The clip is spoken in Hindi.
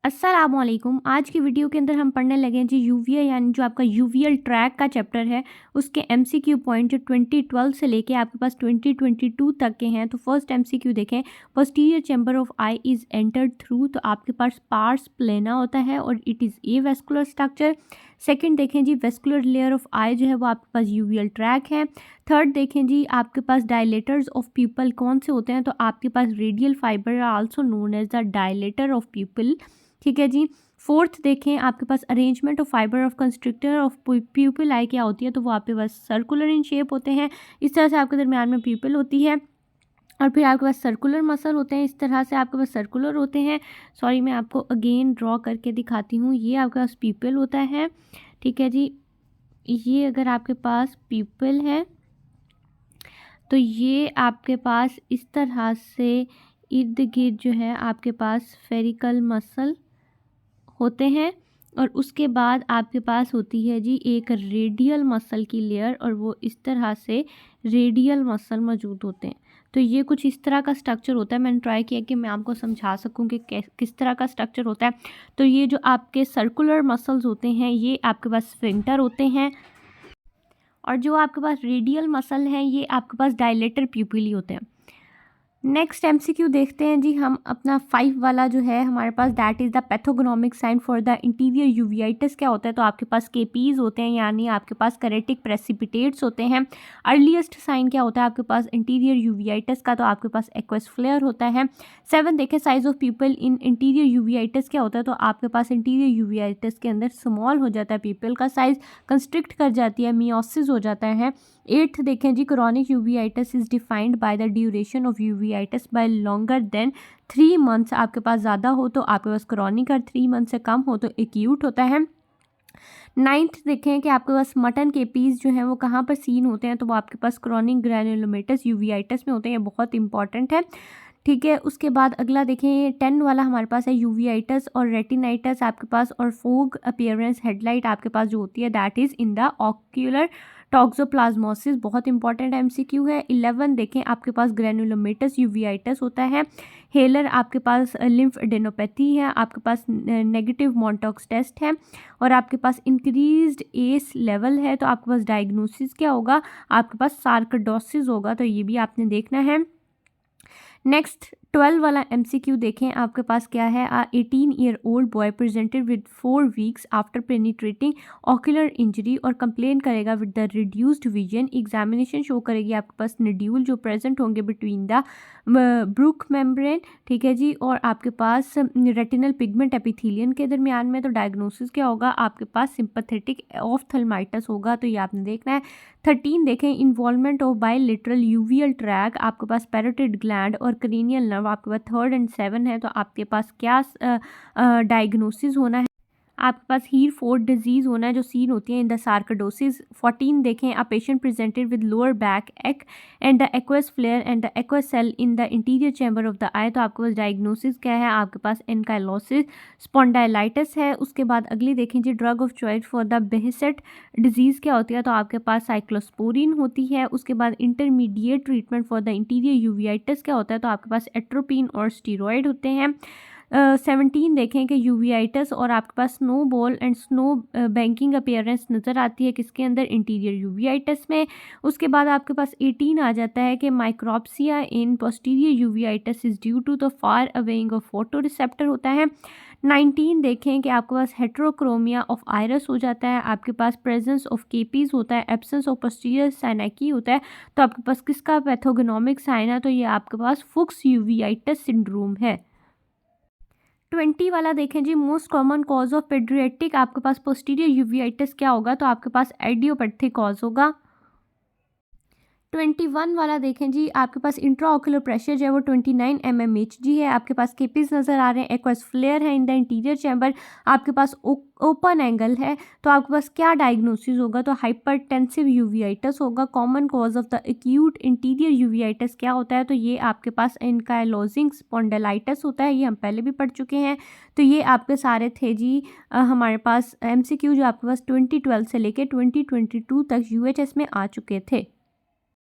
अस्सलामुअलैकुम। आज की वीडियो के अंदर हम पढ़ने लगे हैं जी यूवीए यानी जो आपका यूवीएल ट्रैक का चैप्टर है उसके एमसीक्यू पॉइंट जो 2012 से लेके आपके पास 2022 तक के हैं। तो फर्स्ट एमसीक्यू देखें, posterior chamber of I is entered through. तो आपके पास पार्स प्लेना होता है और it is a vascular structure. Second देखें जी, वेस्कुलर लेयर ऑफ आई जो है वो आपके पास यूवीएल ट्रैक है। थर्ड देखें जी, आपके पास डायलेटर्स ऑफ प्यूपल कौन से होते हैं, तो आपके पास radial fibre also known as the dilator of pupil. ठीक है जी। फोर्थ देखें, आपके पास arrangement of fibre of constrictor of pupil eye क्या होती है, तो वो आपके पास सर्कुलर इन शेप होते हैं। इस तरह से आपके दरमियान में प्यूपिल होती है और फिर आपके पास सर्कुलर मसल होते हैं। इस तरह से आपके पास सर्कुलर होते हैं। सॉरी, मैं आपको अगेन ड्रॉ करके दिखाती हूँ। ये आपके पास प्यूपिल होता है। ठीक है जी। ये अगर आपके पास प्यूपिल है तो ये आपके पास इस तरह से इर्द गिर्द जो है आपके पास फेरिकल मसल होते हैं और उसके बाद आपके पास होती है जी एक रेडियल मसल की लेयर और वो इस तरह से रेडियल मसल मौजूद होते हैं। तो ये कुछ इस तरह का स्ट्रक्चर होता है। मैंने ट्राई किया कि मैं आपको समझा सकूं कि किस तरह का स्ट्रक्चर होता है। तो ये जो आपके सर्कुलर मसल्स होते हैं ये आपके पास स्फिंक्टर होते हैं और जो आपके पास रेडियल मसल हैं ये आपके पास डायलेटर प्यूपिली होते हैं। नेक्स्ट एमसीक्यू देखते हैं जी हम अपना 5 वाला जो है हमारे पास, that is the pathognomonic sign for the anterior uveitis क्या होता है, तो आपके पास केपीज होते हैं यानी आपके पास करेटिक प्रेसिपिटेट्स होते हैं। अर्लीस्ट साइन क्या होता है आपके पास इंटीरियर यूवियाइटिस का, तो आपके पास एक्वस फ्लेयर होता है। 7 देखें, size of people in interior uveitis क्या होता है, तो आपके पास इंटीरियर यूवियाइटिस के अंदर स्मॉल हो जाता है पीपल का साइज, कंस्ट्रिक्ट कर जाती है, मियोसिस हो जाता है। 8th देखें जी, chronic uveitis is defined by the duration of uveitis by longer than 3 months. आपके पास ज़्यादा हो तो आपके पास क्रॉनिक और 3 मंथ से कम हो तो एक्यूट होता है। 9th देखें कि आपके पास मटन के पीस जो हैं वो कहाँ पर सीन होते हैं, तो वो आपके पास क्रॉनिक ग्रैनुलोमेटस यूवीआइटिस में होते हैं। ये बहुत इंपॉर्टेंट है। ठीक है। उसके बाद अगला देखें 10 वाला हमारे पास है यूवीआइटिस और रेटिनाइटिस आपके पास, और फोग अपीयरेंस हेडलाइट आपके पास जो होती है that is in the ocular toxoplasmosis. बहुत इंपॉर्टेंट एमसीक्यू है। 11 देखें, आपके पास ग्रैनुलोमेटस यूवीआइटिस होता है। हेलर आपके पास लिम्फ एडेनोपैथी है। आपके पास नेगेटिव मॉन्टॉक्स टेस्ट है और आपके पास इंक्रीज्ड एस लेवल है। तो आपके पास डायग्नोसिस क्या होगा, आपके पास सार्कोइडोसिस होगा। तो ये भी आपने देखना है। नेक्स्ट 12 वाला एमसीक्यू देखें, आपके पास क्या है, 18 year old boy presented with 4 weeks after penetrating ocular injury और कंप्लेन करेगा with the reduced vision. Examination show करेगी आपके पास निड्यूल जो प्रेजेंट होंगे बिटवीन द ब्रूक मेम्ब्रेन। ठीक है जी। और आपके पास रेटिनल पिगमेंट एपिथेलियन के दरमियान में। तो डायग्नोसिस क्या होगा, आपके पास सिंपैथेटिक ऑफ्थल्माइटिस होगा। तो ये आपने देखना है। 13 देखें, involvement of bilateral uveal tract, आपके पास पैरोटिड ग्लैंड और क्रेनियल नर्व आपके पास 3rd and 7 है। तो आपके पास क्या डायग्नोसिस होना है, आपके पास हीर फोर्ड डिजीज़ होना है जो सीन होती है इन द सार्कोइडोसिस। 14 देखें, a patient presented with lower back ache and the aqueous flare and the aqueous cell in the anterior chamber of the eye. तो आपके पास डायग्नोसिस क्या है, आपके पास एनकाइलोसिस स्पॉन्डाइलाइटिस है। उसके बाद अगली देखें जी, drug of choice for the Behcet disease क्या होती है, तो आपके पास साइक्लोस्पोरिन होती है। उसके बाद intermediate treatment for the anterior uveitis क्या होता है, तो आपके पास एट्रोपिन और स्टीरॉयड होते हैं। 17 देखें कि यूवीआइटिस और आपके पास snow ball and snow banking appearance नज़र आती है किसके अंदर, इंटीरियर यूवीआइटिस में। उसके बाद आपके पास 18 आ जाता है कि micropsia in posterior uveitis is due to the far awaying of photo receptor होता है। 19 देखें कि आपके पास हेट्रोक्रोमिया ऑफ आयरस हो जाता है। आपके पास प्रेजेंस ऑफ केपीज होता है, एब्सेंस ऑफ पोस्टीरियर साइनाकी होता है। तो आपके पास किसका पैथोगनोमिक साइन है, तो ये आपके पास फुक्स यूवीआइटिस सिंड्रोम है। 20 वाला देखें जी, most common cause of paediatric आपके पास पोस्टीरियर यूवीआइटिस क्या होगा, तो आपके पास एडियोपैथिक कॉज होगा। 21 वाला देखें जी, आपके पास इंट्राऑक्यूलर प्रेशर जो है वो 29 mmHg है। आपके पास केपीज नज़र आ रहे हैं, एक्वस फ्लेयर है इन द इंटीरियर चैम्बर, आपके पास ओपन एंगल है। तो आपके पास क्या डायग्नोसिस होगा, तो हाइपरटेंसिव यूवीआइटिस होगा। Common cause of the acute anterior uveitis क्या होता है, तो ये आपके पास एनकाइलोजिंग स्पॉन्डिलाइटिस होता है। ये हम पहले भी पढ़ चुके हैं। तो ये आपके सारे थे जी हमारे पास एमसीक्यू जो आपके पास 2012 से लेके 2022 तक यूएचएस में आ चुके थे।